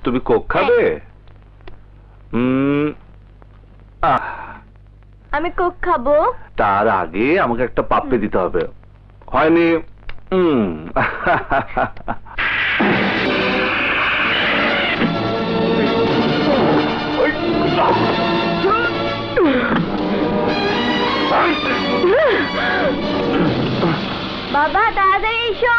তুমি কোক খাবে? আমি কোক খাবো। তার আগে আমাকে একটা পাপ্পি দিতে হবে, হয়নি? বাবা তাড়াতাড়ি এসো।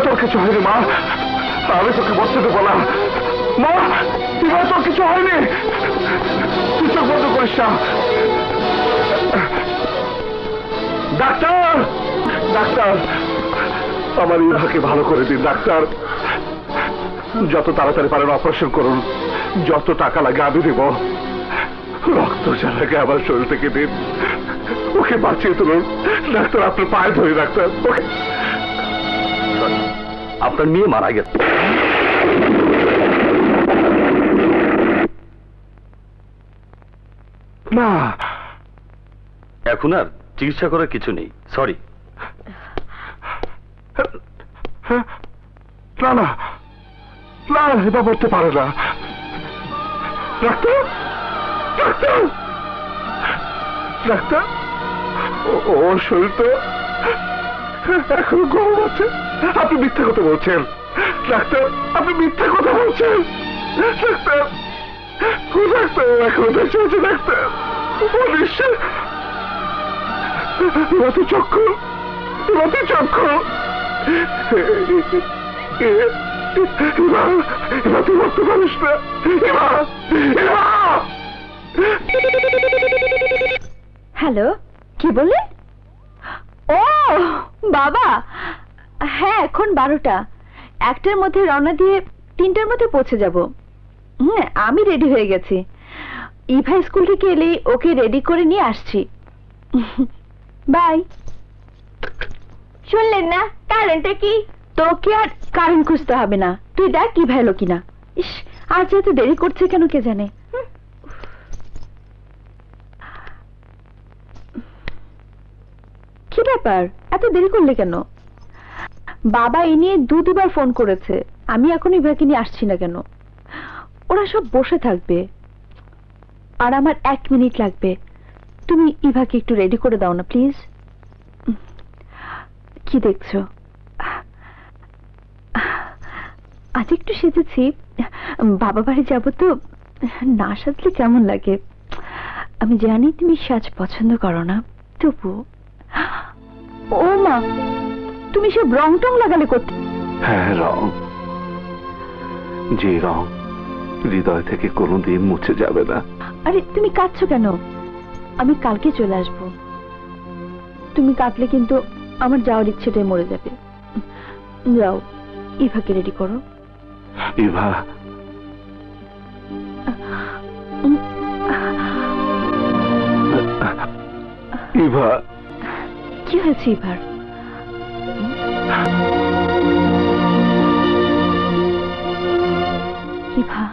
তোর কিছু হয়নি মা, আমি তোকে বসতে দেবো না মা। তোর কিছু হয়নি, তুই চোখ বন্ধ করিস না। ডাক্তার, ডাক্তার, আমার ইভাকে ভালো করে দিন ডাক্তার। যত তাড়াতাড়ি পারেন অপারেশন করুন, যত টাকা লাগে আমি দেব। রক্ত যা লাগে আমার শরীর থেকে দিন, ওকে বাঁচিয়ে তুলুন ডাক্তার। আপনার পায়ে ধরি ডাক্তার। আপনার মেয়ে মারা গেছে। না, এখন আর চিকিৎসা করার কিছু নেই, সরি। না না না, এটা বলতে পারে না ডাক্তার। ডাক্তার, ডাক্তার, ওর শরীর তো এখন গরম আছে। আপনি মিথ্যা কথা বলছেন ডাক্তার, আপনি মিথ্যা কথা বলছেন ডাক্তার। ডাক্তার এখন বেঁচে আছে ডাক্তার, এবার চক্ষু, এবার চক্ষু। এবার তুই বলতে পারিস না। হ্যালো, কি বলে? ও বাবা, হ্যাঁ এখন 12টা, 1টার মধ্যে রওনা দিয়ে 3টার মধ্যে পৌঁছে যাব। আমি রেডি হয়ে গেছি। ইভা স্কুল থেকে এলে ওকে রেডি করে নিয়ে আসছি। বাই। শুনলেন না কারেন্টটা কি? তোকে আর কারেন্ট খুঁজতে হবে না, তুই দেখ কি ভালো কিনা। ইস, আজ এত দেরি করছে কেন কে জানে। কি ব্যাপার, এত দেরি করলে কেন? বাবা এ নিয়ে 2-2বার ফোন করেছে, আমি এখন ইভাকে নিয়ে আসছি না কেন। ওরা সব বসে থাকবে আর আমার 1 মিনিট লাগবে। তুমি ইভাকে একটু রেডি করে দাও না প্লিজ। কি দেখছো? আজ একটু সেজেছি, বাবা বাড়ি যাবো তো, না সাজলে কেমন লাগে। আমি জানি তুমি সাজ পছন্দ করো না, তবু। ও মা, তুমি সব রং টং লাগালে করতে? হ্যাঁ, রং, যে রং হৃদয় থেকে কোনোদিন মুছে যাবে না। আরে তুমি কাঁদছো কেন? আমি কালকে চলে আসব। তুমি কাঁদলে কিন্তু আমার যাওয়ার ইচ্ছেটাই মরে যাবে। যাও, ইভাকে রেডি করো। ইভা, ইভা, কি হয়েছে ইভার? ইভা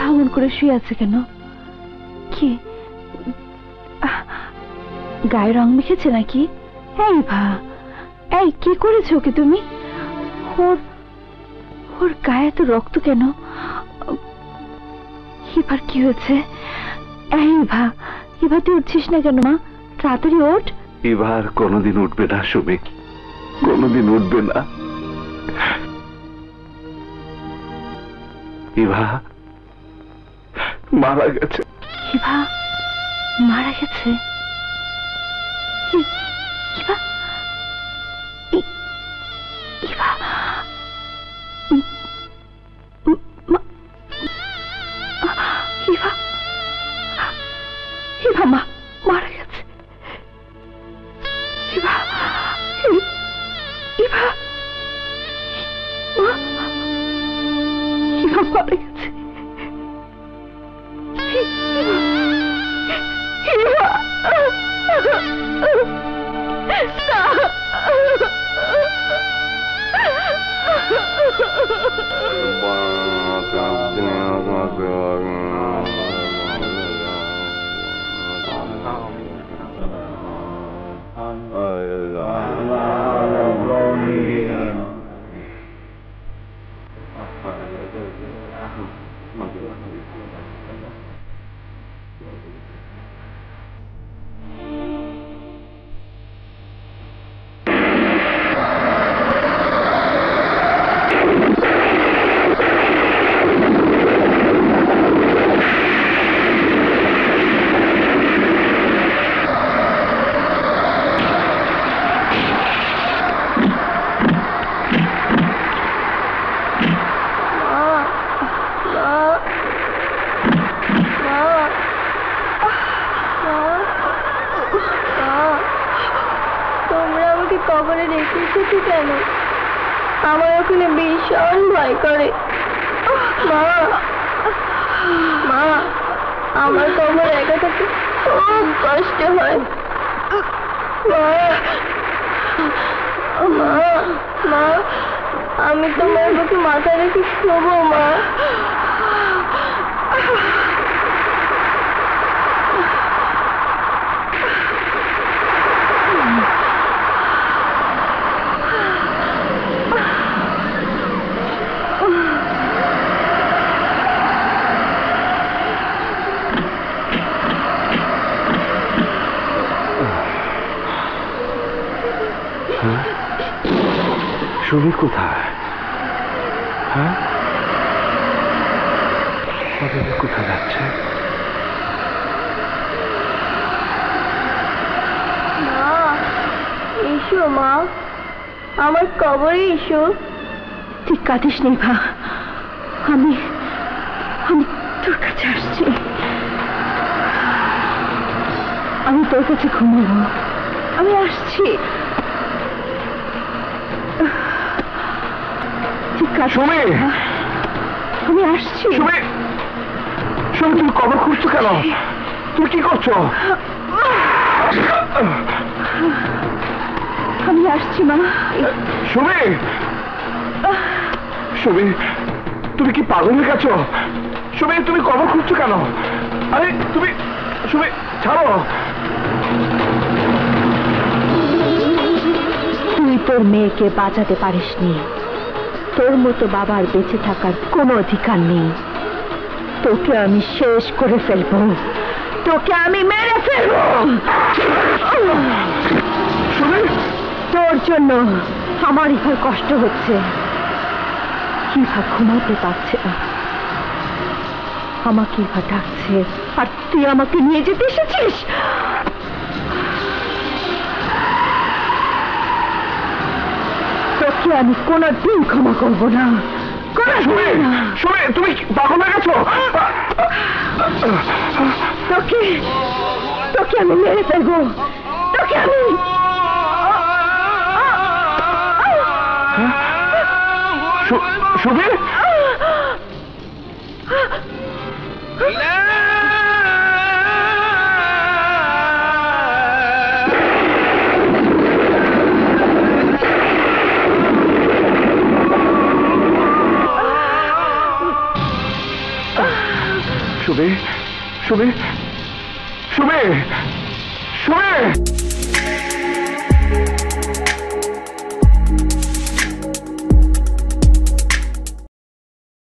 ভাঙন করে শুয়ে আছে কেন? কি গায়ে রং মেখেছে নাকি? এই ইভা, এই কি করেছো ওকে তুমি? ওর গায়ে তো রক্ত কেন? ইভার কি হয়েছে? এই ইভা, ইভা তুই উঠছিস না কেন মা? তাড়াতাড়ি ওঠ। ইভার কোনোদিন উঠবে না সুমি, কোনোদিন উঠবে না। ইভা মারা গেছে। ইভা মারা গেছে? ইভা, ইভা, ইভা, ইভা মা, ইভা মারা গেছে। ইভা কবরে রেখে এসেছি কেন? আমার ওখানে ভীষণ ভয় করে। মা মা, আমার কবর একা থাকতে খুব কষ্ট হয়। মা মা মা, আমি তোমার বুকে মাথা রেখে শোবো মা। সুমি কোথায়? হ্যাঁ, কোথায় যাচ্ছে? মা এসো, মা আমার কবরে এসো। তুই কাঁদিস নি ভা, আমি আমি তোর কাছে আসছি। আমি তোর কাছে ঘুমাবো, আমি আসছি। সুমি, আমি আসছি। সুমি, সুমি, তুমি কবর খুঁজছো কেন? তুমি কি করছো? আমি আসছি মা। সুমি, সুমি, তুমি কি পাগল হয়ে গেছো? সুমি, তুমি কবর খুঁজছো কেন? আরে তুমি, সুমি ছাড়ো। তুই তোর মেয়েকে বাঁচাতে পারিসনি। তোর মতো বাবার বেঁচে থাকার কোনো অধিকার নেই। তোকে আমি শেষ করে ফেলবো, তোকে আমি মেরে ফেলবো। তোর জন্য আমার ইভার কষ্ট হচ্ছে, ইভা ঘুমাতে পারছে না। আমাকে ইভা ডাকছে, আর তুই আমাকে নিয়ে যেতে এসেছিস। তোকে আমি কোনোদিন ক্ষমা করবো না। তুমি পাগল হয়ে গেছো? তোকে তোকে আমি মেরে ফেলবো, তোকে আমি। সুবীর, সুবীর, সুবীর, সুবীর, সুবীর।